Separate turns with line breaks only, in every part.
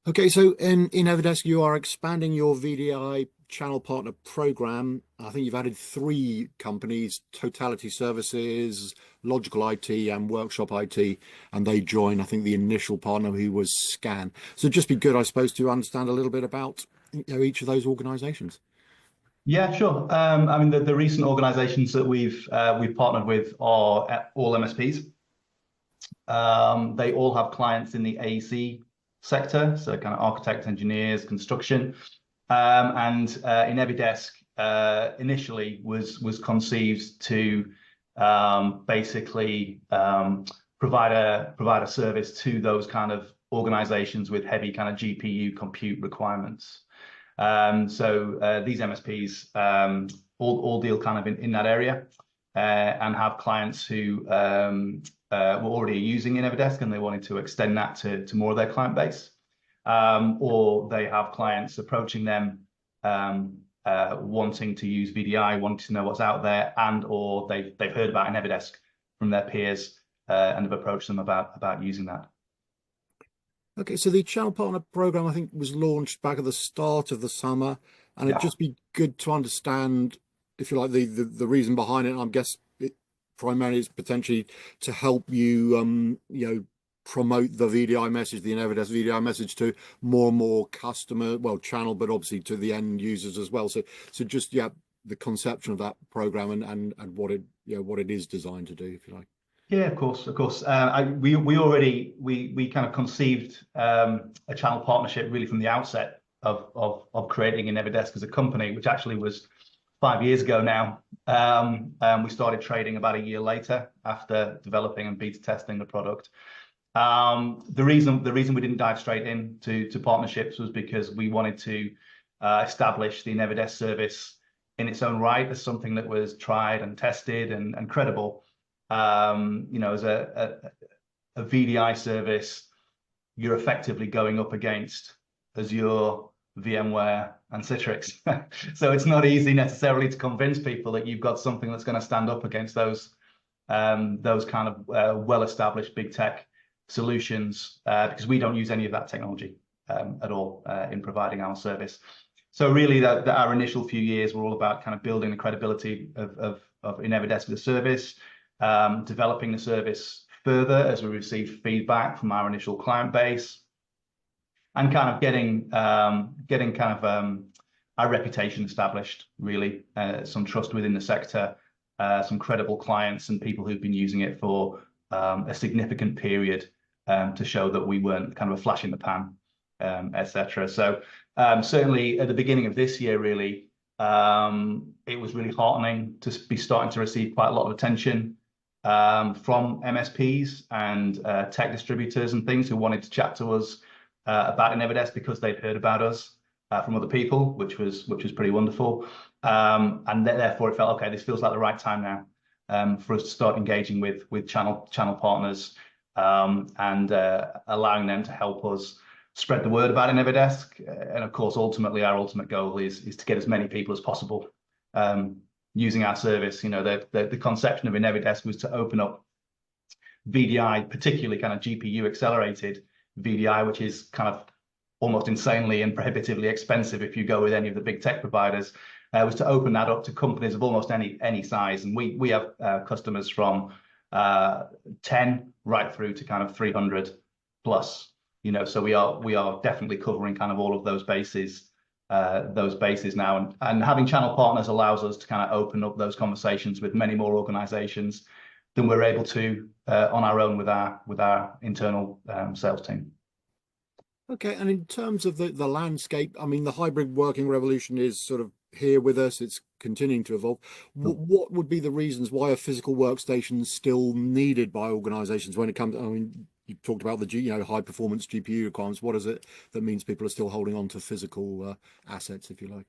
Okay, so in Inevidesk, you are expanding your VDI channel partner program. I think you've added 3 companies: Totality Services, Logical IT, and Workshop IT, and they join, I think, the initial partner who was Scan. So it'd just be good, I suppose, to understand a little bit about each of those organizations.
Yeah, sure. I mean, the recent organizations that we've partnered with are all MSPs. They all have clients in the AEC sector, so kind of architects, engineers, construction. And Inevidesk initially was conceived to basically provide a service to those kind of organizations with heavy kind of GPU compute requirements. So these MSPs all deal kind of in that area and have clients who were already using Inevidesk and they wanted to extend that to more of their client base. Or they have clients approaching them wanting to use VDI, wanting to know what's out there, and or they've heard about Inevidesk from their peers and have approached them about using that.
Okay, so the channel partner program, I think, was launched back at the start of the summer, and it'd just be good to understand, if you like, the reason behind it. I guess it primarily is potentially to help you, promote the VDI message, the Inevidesk VDI message, to more and more channel, but obviously to the end users as well. So just the conception of that program and what it is designed to do, if you like.
Yeah, of course. We kind of conceived a channel partnership really from the outset of creating Inevidesk as a company, which actually was 5 years ago now. We started trading about a year later after developing and beta testing the product. The reason we didn't dive straight into partnerships was because we wanted to establish the Inevidesk service in its own right as something that was tried and tested and credible. As a VDI service, you're effectively going up against Azure, VMware, and Citrix. So it's not easy necessarily to convince people that you've got something that's going to stand up against those kind of well-established big tech solutions, because we don't use any of that technology at all in providing our service. So really, our initial few years were all about kind of building the credibility of Inevidesk as a service. Developing the service further as we received feedback from our initial client base, and kind of getting our reputation established, really, some trust within the sector, some credible clients and people who've been using it for a significant period, to show that we weren't kind of a flash in the pan, etc. So certainly at the beginning of this year, really, it was really heartening to be starting to receive quite a lot of attention from MSPs and tech distributors and things who wanted to chat to us about Inevidesk because they'd heard about us from other people, which was pretty wonderful. And therefore it felt, okay, this feels like the right time now for us to start engaging with channel partners and allowing them to help us spread the word about Inevidesk. And of course, ultimately, our ultimate goal is to get as many people as possible using our service. The conception of Inevidesk was to open up VDI, particularly kind of GPU accelerated VDI, which is kind of almost insanely and prohibitively expensive if you go with any of the big tech providers, was to open that up to companies of almost any size. And we have customers from 10 right through to kind of 300 plus. So we are definitely covering kind of all of those bases now, and having channel partners allows us to kind of open up those conversations with many more organizations than we're able to on our own with our internal sales team.
Okay, and in terms of the landscape, I mean, the hybrid working revolution is sort of here with us. It's continuing to evolve. What would be the reasons why a physical workstation is still needed by organizations when it comes? I mean, you talked about the high performance GPU requirements. What is it that means people are still holding on to physical assets, if you like?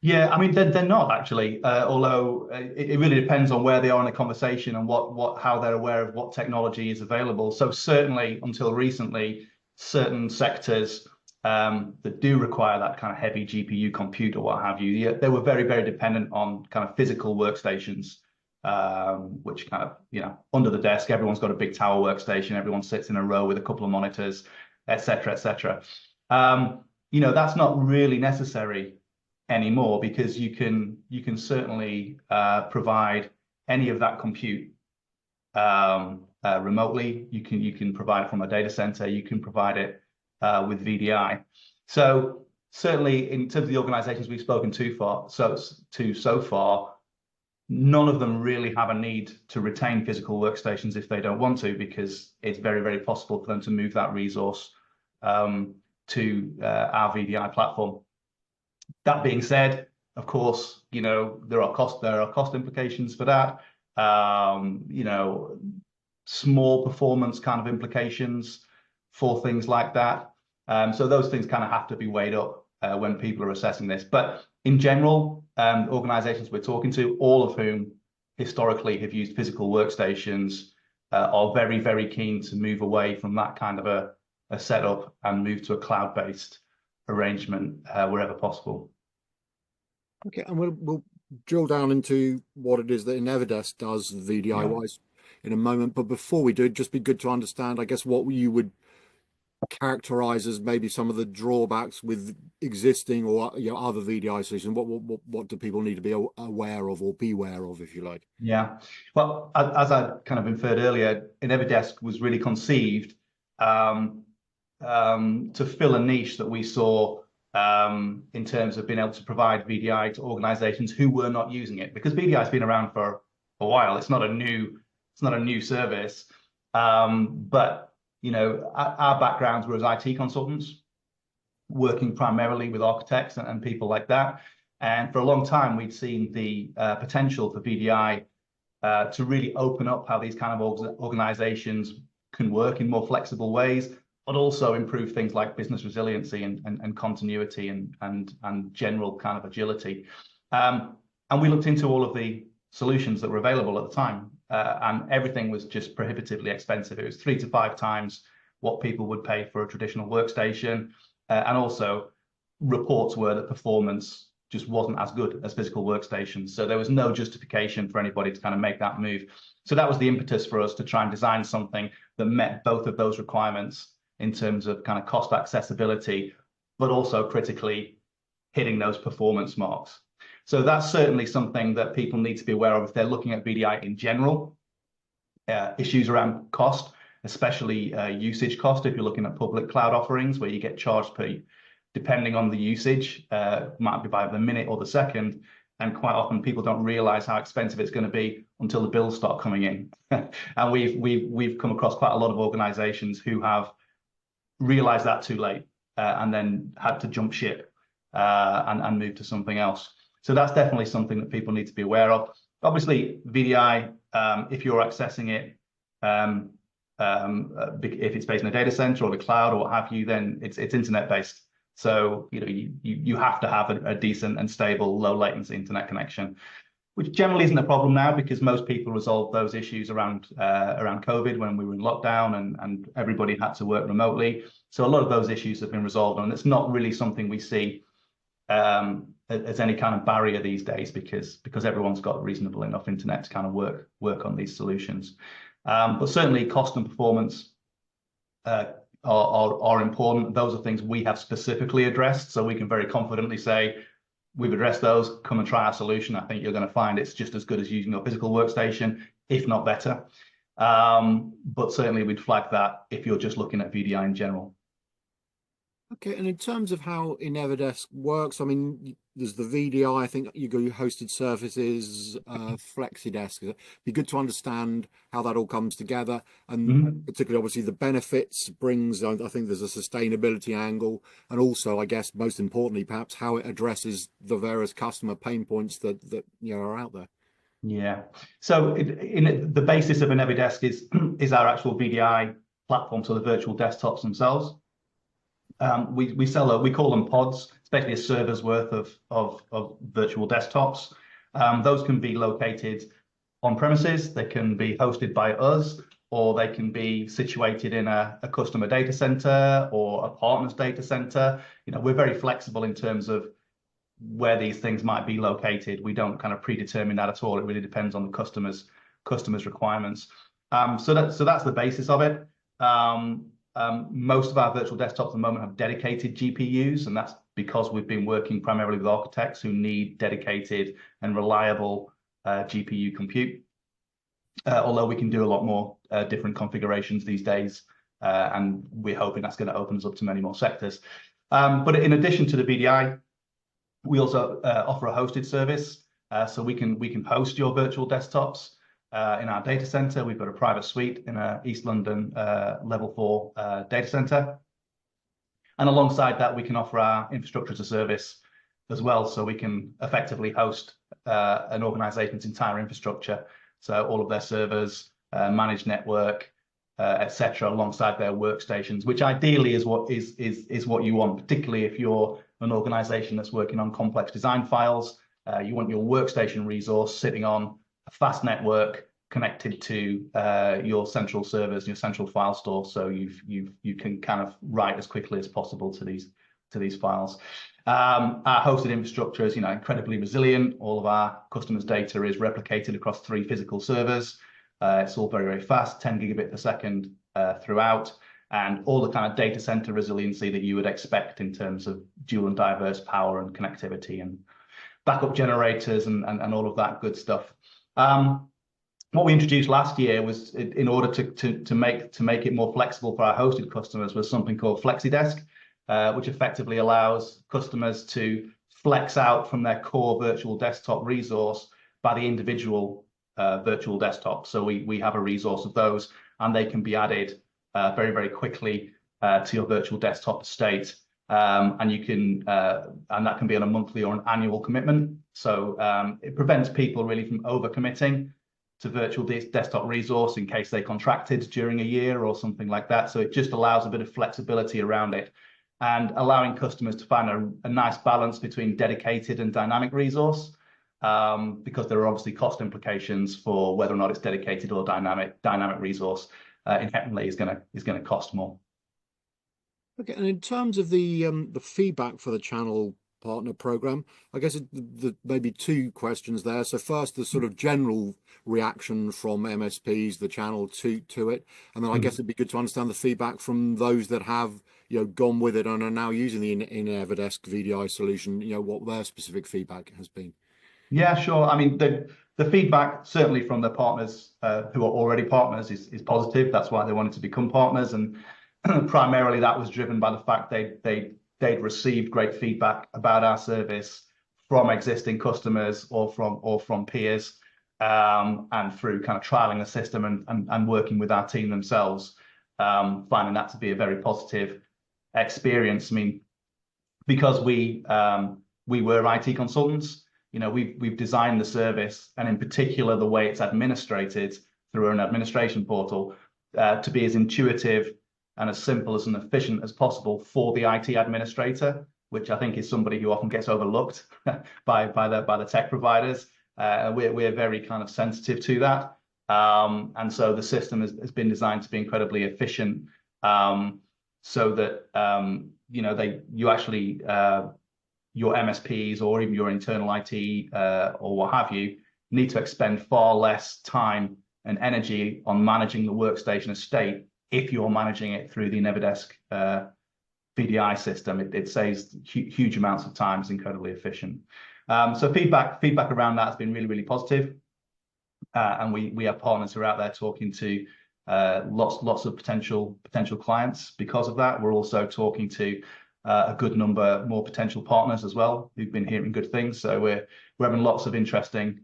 Yeah, I mean, they're not actually, although it really depends on where they are in the conversation and how they're aware of what technology is available. So certainly until recently, certain sectors that do require that kind of heavy GPU compute or what have you. They were very, very dependent on kind of physical workstations, which kind of, under the desk, everyone's got a big tower workstation, everyone sits in a row with a couple of monitors, et cetera, et cetera. That's not really necessary anymore, because you can certainly provide any of that compute remotely. You can provide it from a data center. You can provide it with VDI. So certainly, in terms of the organizations we've spoken to so far, none of them really have a need to retain physical workstations if they don't want to, because it's very, very possible for them to move that resource to our VDI platform. That being said, of course, there are cost implications for that. Small performance kind of implications for things like that. So those things kind of have to be weighed up when people are assessing this. But in general, organizations we're talking to, all of whom historically have used physical workstations, are very, very keen to move away from that kind of a setup and move to a cloud-based arrangement wherever possible.
Okay, and we'll drill down into what it is that Inevidesk does VDI wise in a moment. But before we do, it'd just be good to understand, I guess, what you would characterize as maybe some of the drawbacks with existing or other VDI solutions. What do people need to be aware of or beware of, if you like?
Yeah, well, as I kind of inferred earlier, Inevidesk was really conceived to fill a niche that we saw in terms of being able to provide VDI to organizations who were not using it, because VDI has been around for a while. It's not a new service, but our backgrounds were as IT consultants, working primarily with architects and people like that. And for a long time, we'd seen the potential for VDI to really open up how these kind of organizations can work in more flexible ways, but also improve things like business resiliency and continuity and general kind of agility. And we looked into all of the solutions that were available at the time, and everything was just prohibitively expensive. It was 3 to 5 times what people would pay for a traditional workstation. And also, reports were that performance just wasn't as good as physical workstations. So there was no justification for anybody to kind of make that move. So that was the impetus for us to try and design something that met both of those requirements in terms of kind of cost accessibility, but also critically hitting those performance marks. So that's certainly something that people need to be aware of if they're looking at VDI in general. Issues around cost, especially usage cost. If you're looking at public cloud offerings where you get charged depending on the usage, might be by the minute or the second, and quite often people don't realize how expensive it's going to be until the bills start coming in. And we've come across quite a lot of organizations who have realized that too late and then had to jump ship and move to something else. So that's definitely something that people need to be aware of. Obviously, VDI, if you're accessing it, if it's based in a data center or the cloud or what have you, then it's internet based. So you have to have a decent and stable, low latency internet connection, which generally isn't a problem now because most people resolved those issues around COVID when we were in lockdown and everybody had to work remotely. So a lot of those issues have been resolved, and it's not really something we see as any kind of barrier these days because everyone's got reasonable enough internet to kind of work on these solutions. But certainly cost and performance are important. Those are things we have specifically addressed, so we can very confidently say we've addressed those. Come and try our solution. I think you're going to find it's just as good as using your physical workstation, if not better. But certainly we'd flag that if you're just looking at VDI in general.
Okay, and in terms of how Inevidesk works, I mean, there's the VDI, I think you go hosted services, FlexiDesk. It'd be good to understand how that all comes together, and particularly obviously the benefits brings, I think there's a sustainability angle, and also, I guess, most importantly, perhaps how it addresses the various customer pain points that are out there.
Yeah, so in the basis of Inevidesk is our actual VDI platform, so the virtual desktops themselves. We call them pods. It's basically a server's worth of virtual desktops. Those can be located on premises. They can be hosted by us, or they can be situated in a customer data center or a partner's data center. We're very flexible in terms of where these things might be located. We don't kind of predetermine that at all. It really depends on the customer's requirements. So that's the basis of it. Most of our virtual desktops at the moment have dedicated GPUs, and that's because we've been working primarily with architects who need dedicated and reliable GPU compute. Although we can do a lot more different configurations these days, and we're hoping that's going to open us up to many more sectors. But in addition to the VDI, we also offer a hosted service, so we can host your virtual desktops in our data center. We've got a private suite in a East London level 4 data center. And alongside that, we can offer our infrastructure as a service as well. So we can effectively host an organization's entire infrastructure. So all of their servers, managed network, etc., alongside their workstations, which ideally is what you want, particularly if you're an organization that's working on complex design files. You want your workstation resource sitting on a fast network connected to your central servers, your central file store, so you can kind of write as quickly as possible to these files. Our hosted infrastructure is incredibly resilient. All of our customers' data is replicated across 3 physical servers. It's all very, very fast, 10 gigabit per second throughout, and all the kind of data center resiliency that you would expect in terms of dual and diverse power and connectivity and backup generators and all of that good stuff. What we introduced last year was, in order to make it more flexible for our hosted customers, was something called FlexiDesk, which effectively allows customers to flex out from their core virtual desktop resource by the individual virtual desktop. So we have a resource of those, and they can be added very, very quickly to your virtual desktop estate. And that can be on a monthly or an annual commitment. So it prevents people really from overcommitting to virtual desktop resource in case they contracted during a year or something like that. So it just allows a bit of flexibility around it, and allowing customers to find a nice balance between dedicated and dynamic resource, because there are obviously cost implications for whether or not it's dedicated or dynamic resource. Inherently is going to cost more.
Okay, and in terms of the feedback for the channel partner program, I guess the maybe 2 questions there. So first, the sort of general reaction from MSPs, the channel to it, and then I guess it'd be good to understand the feedback from those that have gone with it and are now using the Inevidesk VDI solution. What their specific feedback has been.
Yeah, sure. I mean, the feedback certainly from the partners who are already partners is positive. That's why they wanted to become partners, and primarily that was driven by the fact they'd received great feedback about our service from existing customers or from peers, and through kind of trialing the system and working with our team themselves, finding that to be a very positive experience. I mean, because we were IT consultants, we've designed the service, and in particular the way it's administrated through an administration portal, to be as intuitive and as simple and efficient as possible for the IT administrator, which I think is somebody who often gets overlooked by the tech providers. We're very kind of sensitive to that, and so the system has been designed to be incredibly efficient, so that you actually your MSPs or even your internal IT or what have you need to expend far less time and energy on managing the workstation estate if you're managing it through the Inevidesk VDI system. It saves huge amounts of time. It's incredibly efficient. So feedback around that has been really, really positive. And we have partners who are out there talking to lots of potential clients because of that. We're also talking to a good number more potential partners as well who've been hearing good things. So we're having lots of interesting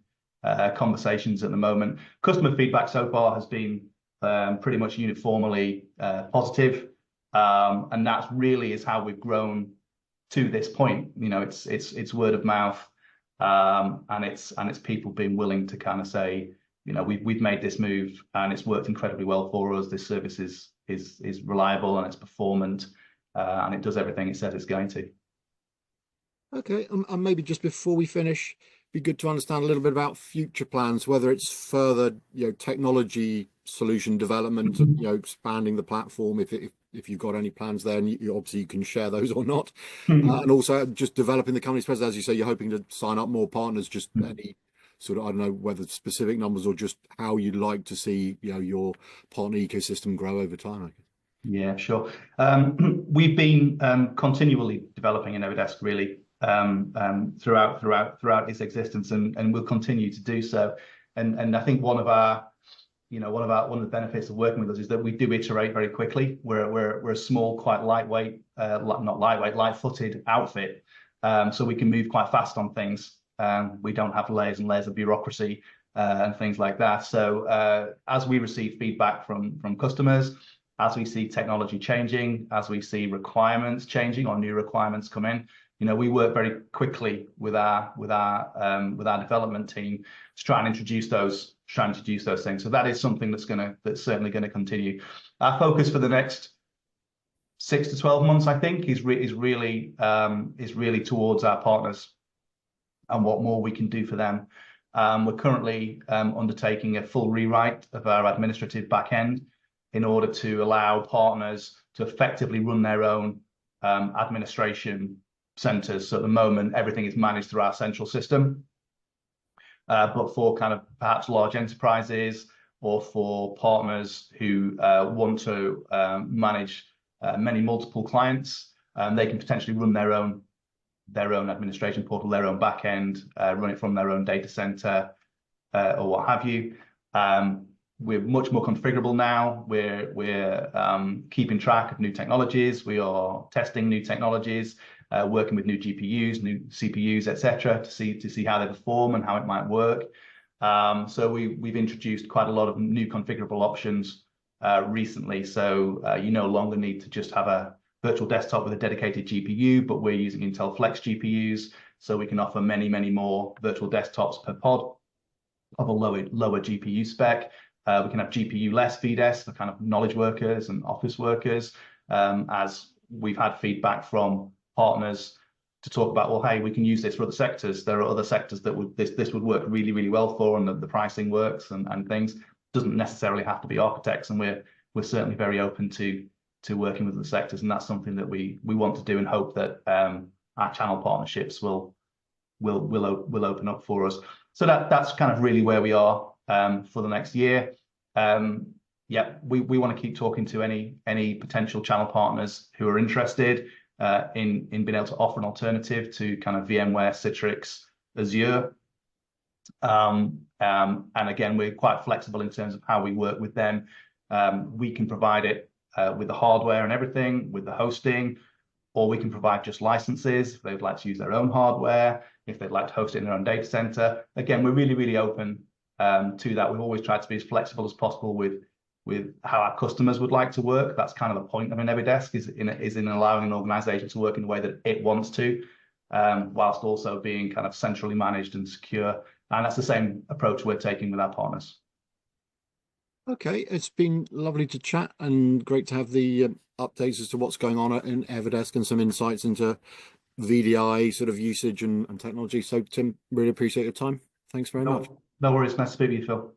conversations at the moment. Customer feedback so far has been pretty much uniformly positive, and that really is how we've grown to this point. It's word of mouth, and it's people being willing to kind of say, we've made this move and it's worked incredibly well for us. This service is reliable and it's performant, and it does everything it says it's going to.
Okay, and maybe just before we finish, be good to understand a little bit about future plans, whether it's further, technology solution development, expanding the platform, if you've got any plans there, and obviously you can share those or not. And also just developing the company's presence. As you say, you're hoping to sign up more partners, just any sort of, I don't know whether specific numbers or just how you'd like to see, your partner ecosystem grow over time, I guess.
Yeah, sure. We've been continually developing Inevidesk really throughout its existence, and we'll continue to do so. And I think one of the benefits of working with us is that we do iterate very quickly. We're a small, quite lightweight, not lightweight, light-footed outfit, so we can move quite fast on things. We don't have layers and layers of bureaucracy and things like that. So as we receive feedback from customers, as we see technology changing, as we see requirements changing or new requirements come in, we work very quickly with our development team to try and introduce those things. So that is something that's certainly going to continue. Our focus for the next 6 to 12 months, I think, is really towards our partners and what more we can do for them. We're currently undertaking a full rewrite of our administrative backend in order to allow partners to effectively run their own administration centers. So at the moment, everything is managed through our central system. But for kind of perhaps large enterprises or for partners who want to manage many multiple clients, they can potentially run their own administration portal, their own backend, run it from their own data center or what have you. We're much more configurable now. We're keeping track of new technologies. We are testing new technologies, working with new GPUs, new CPUs, etc., to see how they perform and how it might work. So we've introduced quite a lot of new configurable options recently. So you no longer need to just have a virtual desktop with a dedicated GPU, but we're using Intel Flex GPUs, so we can offer many more virtual desktops per pod of a lower GPU spec. We can have GPU-less VDES for kind of knowledge workers and office workers, as we've had feedback from partners to talk about, well, hey, we can use this for other sectors. There are other sectors that this would work really well for, and the pricing works and things. Doesn't necessarily have to be architects, and we're certainly very open to working with the sectors, and that's something that we want to do, and hope that our channel partnerships will open up for us. So that's kind of really where we are for the next year. Yeah, we want to keep talking to any potential channel partners who are interested in being able to offer an alternative to kind of VMware, Citrix, Azure. And again, we're quite flexible in terms of how we work with them. We can provide it with the hardware and everything, with the hosting, or we can provide just licenses if they'd like to use their own hardware, if they'd like to host it in their own data center. Again, we're really open to that. We've always tried to be as flexible as possible with how our customers would like to work. That's kind of the point of Inevidesk, is in allowing an organization to work in the way that it wants to, whilst also being kind of centrally managed and secure. And that's the same approach we're taking with our partners.
Okay, it's been lovely to chat, and great to have the updates as to what's going on in Inevidesk and some insights into VDI sort of usage and technology. So Tim, really appreciate your time. Thanks very much.
No worries. Nice to speak with you, Phil.